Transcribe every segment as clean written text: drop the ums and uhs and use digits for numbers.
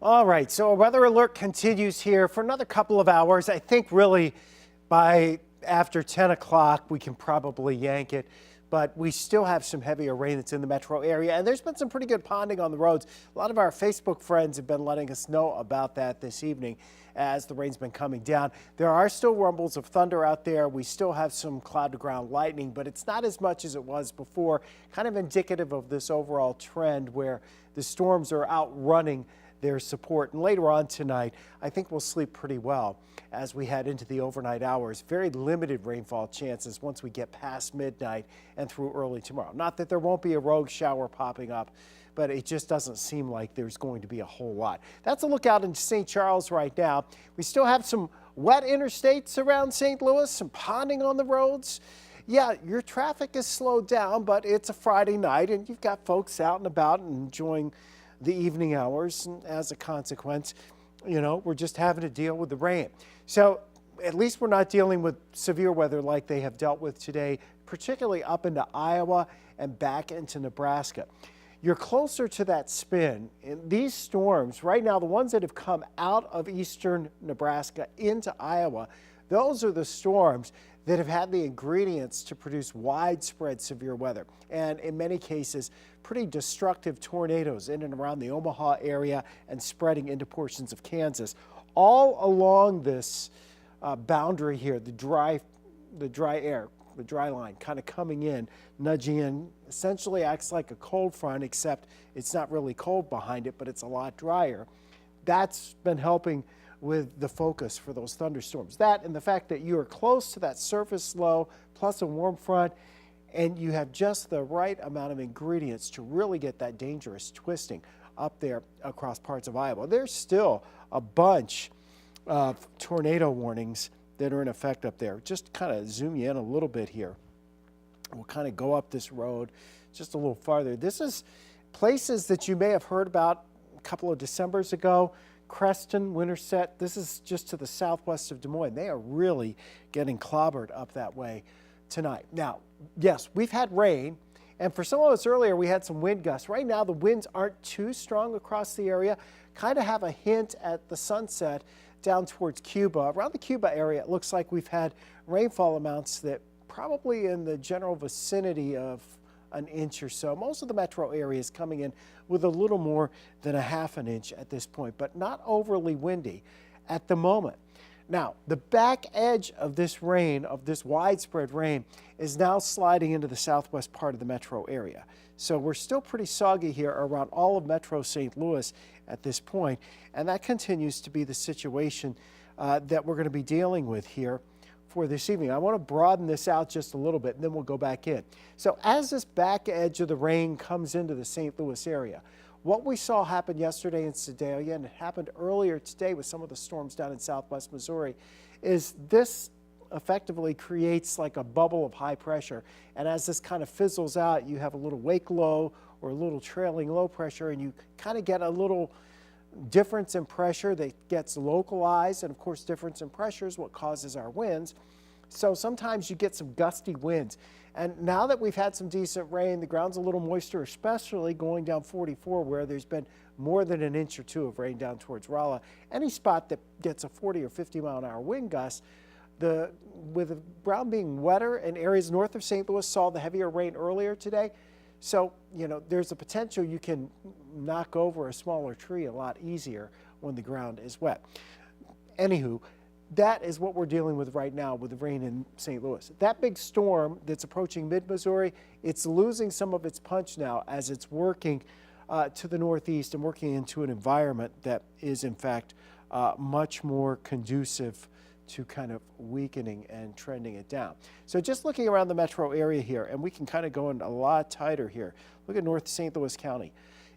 All right, so a weather alert continues here for another couple of hours. I think really by after 10 o'clock we can probably yank it, but we still have some heavier rain that's in the metro area, and there's been some pretty good ponding on the roads. A lot of our Facebook friends have been letting us know about that this evening as the rain's been coming down. There are still rumbles of thunder out there. We still have some cloud to ground lightning, but it's not as much as it was before, kind of indicative of this overall trend where the storms are outrunning their support. And later on tonight, I think we'll sleep pretty well as we head into the overnight hours. Very limited rainfall chances once we get past midnight and through early tomorrow. Not that there won't be a rogue shower popping up, but it just doesn't seem like there's going to be a whole lot. That's a look out into St. Charles right now. We still have some wet interstates around St. Louis, some ponding on the roads. Yeah, your traffic is slowed down, but it's a Friday night and you've got folks out and about and enjoying the evening hours, and as a consequence, you know, we're just having to deal with the rain. So at least we're not dealing with severe weather like they have dealt with today, particularly up into Iowa and back into Nebraska. You're closer to that spin. In these storms, right now, the ones that have come out of eastern Nebraska into Iowa, those are the storms that have had the ingredients to produce widespread severe weather, and in many cases, pretty destructive tornadoes in and around the Omaha area and spreading into portions of Kansas. All along this boundary here, the dry line kind of coming in, nudging in, essentially acts like a cold front, except it's not really cold behind it, but it's a lot drier. That's been helping with the focus for those thunderstorms. That and the fact that you are close to that surface low plus a warm front, and you have just the right amount of ingredients to really get that dangerous twisting up there across parts of Iowa. There's still a bunch of tornado warnings that are in effect up there. Just kind of zoom you in a little bit here. We'll kind of go up this road just a little farther. This is places that you may have heard about a couple of Decembers ago. Creston, Winterset, this is just to the southwest of Des Moines. They are really getting clobbered up that way tonight. Now, yes, we've had rain, and for some of us earlier, we had some wind gusts. Right now, the winds aren't too strong across the area. Kind of have a hint at the sunset down towards Cuba. Around the Cuba area, it looks like we've had rainfall amounts that probably in the general vicinity of an inch or so. Most of the metro area is coming in with a little more than a half an inch at this point, but not overly windy at the moment. Now, the back edge of this rain, of this widespread rain, is now sliding into the southwest part of the metro area. So we're still pretty soggy here around all of Metro St. Louis at this point, and that continues to be the situation that we're going to be dealing with here for this evening. I want to broaden this out just a little bit, and then we'll go back in. So as this back edge of the rain comes into the St. Louis area, what we saw happen yesterday in Sedalia, and it happened earlier today with some of the storms down in southwest Missouri, is this effectively creates like a bubble of high pressure. And as this kind of fizzles out, you have a little wake low or a little trailing low pressure, and you kind of get a little difference in pressure that gets localized, and of course difference in pressure is what causes our winds. So sometimes you get some gusty winds, and now that we've had some decent rain, the ground's a little moister, especially going down 44 where there's been more than an inch or two of rain down towards Rolla. Any spot that gets a 40 or 50 mile an hour wind gust, with the ground being wetter, and areas north of St. Louis saw the heavier rain earlier today. So, you know, there's a potential you can knock over a smaller tree a lot easier when the ground is wet. Anywho, that is what we're dealing with right now with the rain in St. Louis. That big storm that's approaching mid-Missouri, it's losing some of its punch now as it's working to the northeast and working into an environment that is, in fact, much more conducive to kind of weakening and trending it down. So just looking around the metro area here, and we can kind of go in a lot tighter here. Look at North St. Louis County.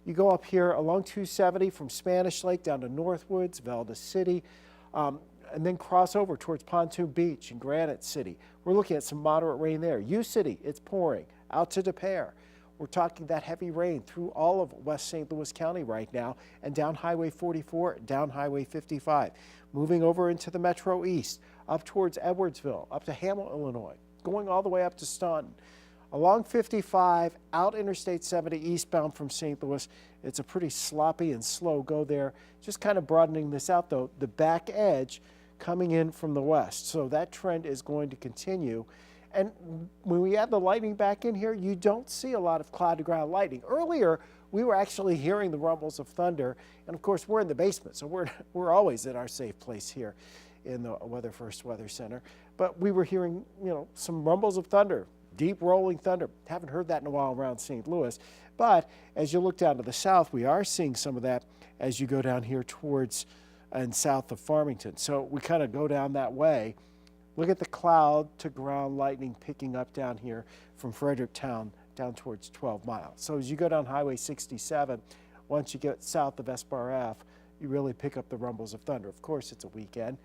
You go up here along 270 from Spanish Lake down to Northwoods, Valda City, and then cross over towards Pontoon Beach and Granite City. We're looking at some moderate rain there. U City, it's pouring. Out to Des Peres, we're talking that heavy rain through all of West St. Louis County right now, and down Highway 44, down Highway 55. Moving over into the Metro East, up towards Edwardsville, up to Hamel, Illinois, going all the way up to Staunton. Along 55, out Interstate 70 eastbound from St. Louis, it's a pretty sloppy and slow go there. Just kind of broadening this out, though, the back edge coming in from the west. So that trend is going to continue. And when we add the lightning back in here, you don't see a lot of cloud-to-ground lightning. Earlier, we were actually hearing the rumbles of thunder. And, of course, we're in the basement, so we're always in our safe place here in the Weather First Weather Center. But we were hearing, some rumbles of thunder. Deep rolling thunder. Haven't heard that in a while around St. Louis. But as you look down to the south, we are seeing some of that as you go down here towards and south of Farmington. So we kind of go down that way. Look at the cloud to ground lightning picking up down here from Fredericktown down towards 12 Mile. So as you go down Highway 67, once you get south of Espar F, you really pick up the rumbles of thunder. Of course, it's a weekend,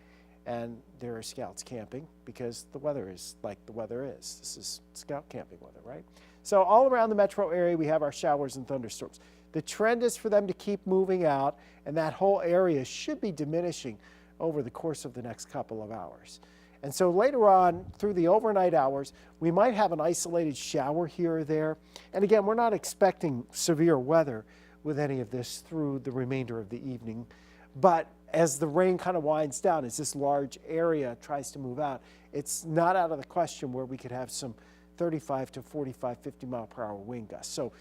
and there are scouts camping because the weather is like the weather is. This is scout camping weather, right? So all around the metro area, we have our showers and thunderstorms. The trend is for them to keep moving out, and that whole area should be diminishing over the course of the next couple of hours. And so later on, through the overnight hours, we might have an isolated shower here or there. And again, we're not expecting severe weather with any of this through the remainder of the evening. But as the rain kind of winds down, as this large area tries to move out, it's not out of the question where we could have some 35 to 45, 50 mile per hour wind gusts. So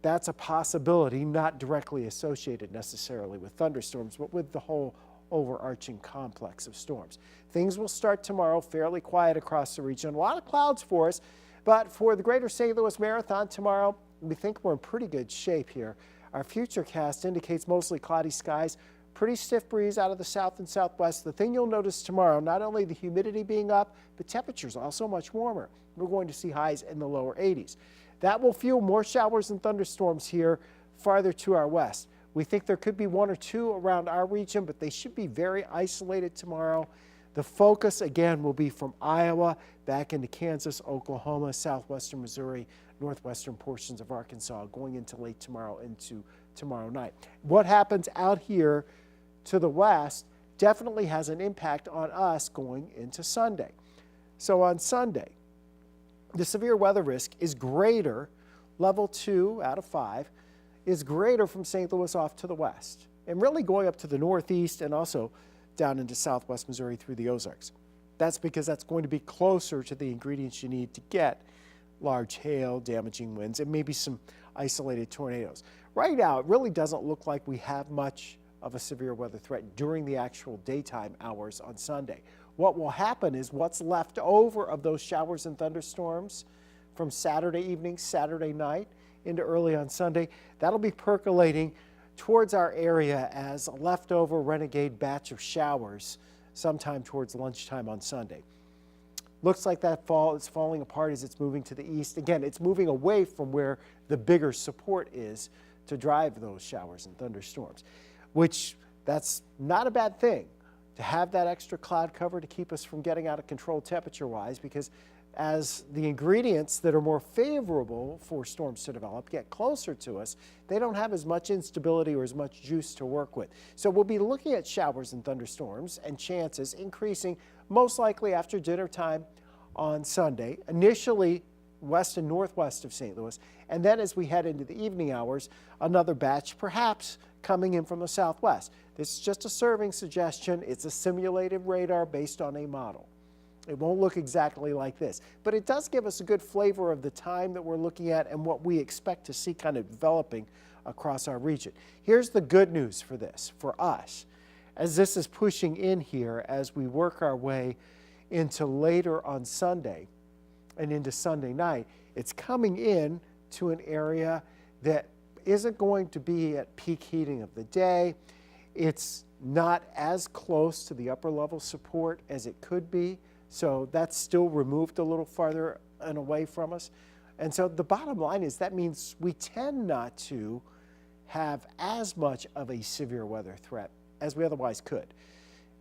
that's a possibility, not directly associated necessarily with thunderstorms, but with the whole overarching complex of storms. Things will start tomorrow fairly quiet across the region. A lot of clouds for us, but for the Greater St. Louis Marathon tomorrow, we think we're in pretty good shape here. Our futurecast indicates mostly cloudy skies, pretty stiff breeze out of the south and southwest. The thing you'll notice tomorrow, not only the humidity being up, but temperatures also much warmer. We're going to see highs in the lower 80s. That will fuel more showers and thunderstorms here farther to our west. We think there could be one or two around our region, but they should be very isolated tomorrow. The focus, again, will be from Iowa back into Kansas, Oklahoma, southwestern Missouri, northwestern portions of Arkansas, going into late tomorrow into tomorrow night. What happens out here to the west definitely has an impact on us going into Sunday. So on Sunday, the severe weather risk is greater, level 2 out of 5, is greater from St. Louis off to the west, and really going up to the northeast and also down into southwest Missouri through the Ozarks. That's because that's going to be closer to the ingredients you need to get large hail, damaging winds, and maybe some isolated tornadoes. Right now, it really doesn't look like we have much of a severe weather threat during the actual daytime hours on Sunday. What will happen is what's left over of those showers and thunderstorms from Saturday evening, Saturday night, into early on Sunday, that'll be percolating towards our area as a leftover renegade batch of showers sometime towards lunchtime on Sunday. Looks like that fall is falling apart as it's moving to the east. Again, it's moving away from where the bigger support is to drive those showers and thunderstorms, which that's not a bad thing to have that extra cloud cover to keep us from getting out of control temperature-wise, because as the ingredients that are more favorable for storms to develop get closer to us, they don't have as much instability or as much juice to work with. So we'll be looking at showers and thunderstorms and chances increasing most likely after dinner time on Sunday, initially west and northwest of St. Louis, and then as we head into the evening hours, another batch perhaps coming in from the southwest. This is just a serving suggestion. It's a simulated radar based on a model. It won't look exactly like this, but it does give us a good flavor of the time that we're looking at and what we expect to see kind of developing across our region. Here's the good news for this, for us, as this is pushing in here as we work our way into later on Sunday and into Sunday night. It's coming in to an area that isn't going to be at peak heating of the day. It's not as close to the upper level support as it could be. So that's still removed a little farther and away from us. And so the bottom line is that means we tend not to have as much of a severe weather threat as we otherwise could.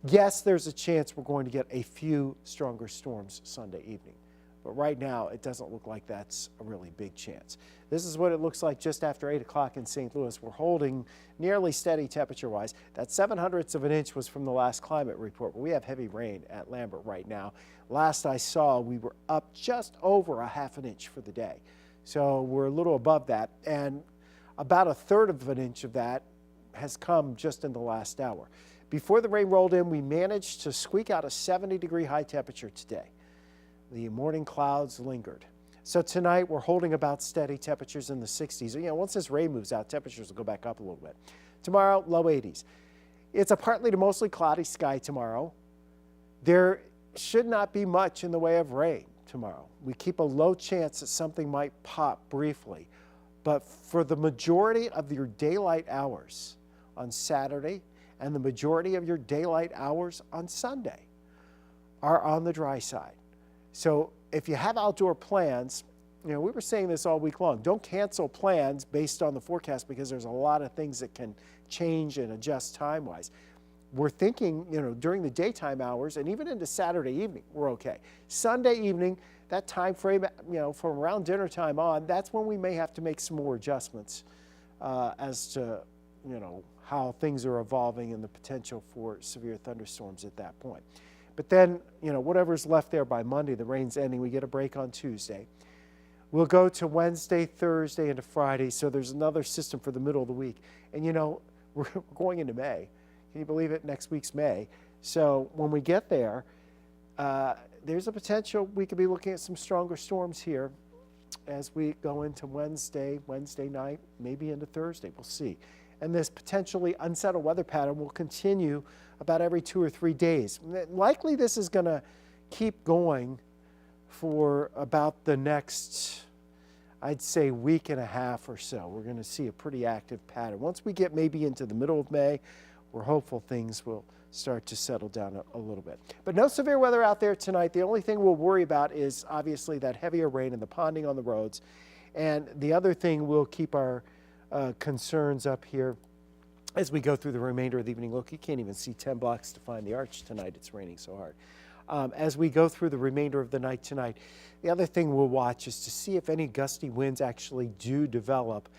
Yes, there's a chance we're going to get a few stronger storms Sunday evening. But right now, it doesn't look like that's a really big chance. This is what it looks like just after 8 o'clock in St. Louis. We're holding nearly steady temperature-wise. That 0.07 of an inch was from the last climate report, but we have heavy rain at Lambert right now. Last I saw, we were up just over a 0.5 inch for the day. So we're a little above that, and about 1/3 of an inch of that has come just in the last hour. Before the rain rolled in, we managed to squeak out a 70-degree high temperature today. The morning clouds lingered. So tonight we're holding about steady temperatures in the 60s. You know, once this rain moves out, temperatures will go back up a little bit. Tomorrow, low 80s. It's a partly to mostly cloudy sky tomorrow. There should not be much in the way of rain tomorrow. We keep a low chance that something might pop briefly. But for the majority of your daylight hours on Saturday and the majority of your daylight hours on Sunday are on the dry side. So if you have outdoor plans, you know, we were saying this all week long, don't cancel plans based on the forecast because there's a lot of things that can change and adjust time-wise. We're thinking, you know, during the daytime hours and even into Saturday evening, we're okay. Sunday evening, that time frame, you know, from around dinner time on, that's when we may have to make some more adjustments as to, you know, how things are evolving and the potential for severe thunderstorms at that point. But then, you know, whatever's left there by Monday, the rain's ending, we get a break on Tuesday. We'll go to Wednesday, Thursday, into Friday, so there's another system for the middle of the week. And, you know, we're going into May. Can you believe it? Next week's May. So when we get there, there's a potential we could be looking at some stronger storms here as we go into Wednesday night, maybe into Thursday. We'll see. And this potentially unsettled weather pattern will continue about every 2 or 3 days. Likely this is going to keep going for about the next, I'd say, week and a half or so. We're going to see a pretty active pattern. Once we get maybe into the middle of May, we're hopeful things will start to settle down a little bit. But no severe weather out there tonight. The only thing we'll worry about is obviously that heavier rain and the ponding on the roads. And the other thing we'll keep our concerns up here as we go through the remainder of the evening. Look, you can't even see 10 blocks to find the arch tonight. It's raining so hard. As we go through the remainder of the night tonight, the other thing we'll watch is to see if any gusty winds actually do develop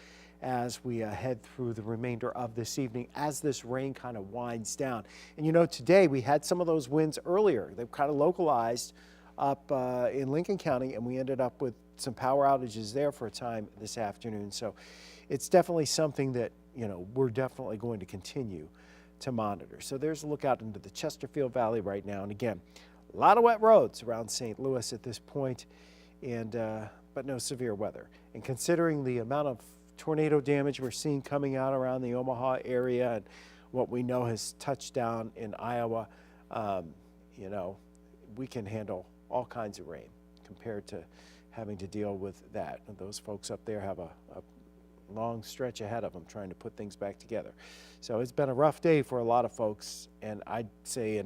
as we head through the remainder of this evening as this rain kind of winds down. And you know, today we had some of those winds earlier. They've kind of localized up in Lincoln County, and we ended up with some power outages there for a time this afternoon. So it's definitely something that, you know, we're definitely going to continue to monitor. So there's a look out into the Chesterfield Valley right now. And again, a lot of wet roads around St. Louis at this point, and but no severe weather. And considering the amount of tornado damage we're seeing coming out around the Omaha area and what we know has touched down in Iowa, you know, we can handle all kinds of rain compared to having to deal with that. And those folks up there have a long stretch ahead of them trying to put things back together. So it's been a rough day for a lot of folks, and I'd say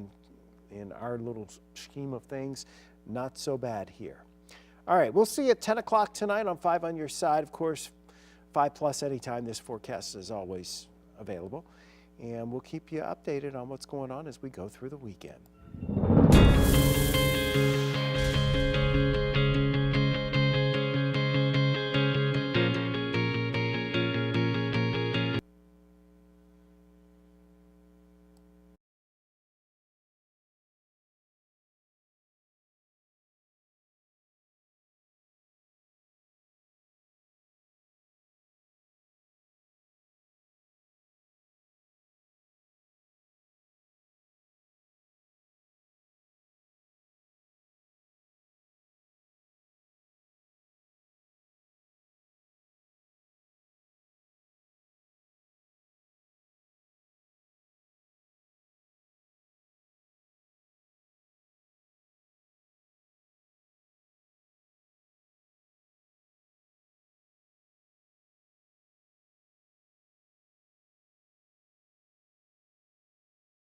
in our little scheme of things, not so bad here. All right, we'll see you at 10 o'clock tonight on 5 on Your Side. Of course, 5+ anytime. This forecast is always available, and we'll keep you updated on what's going on as we go through the weekend.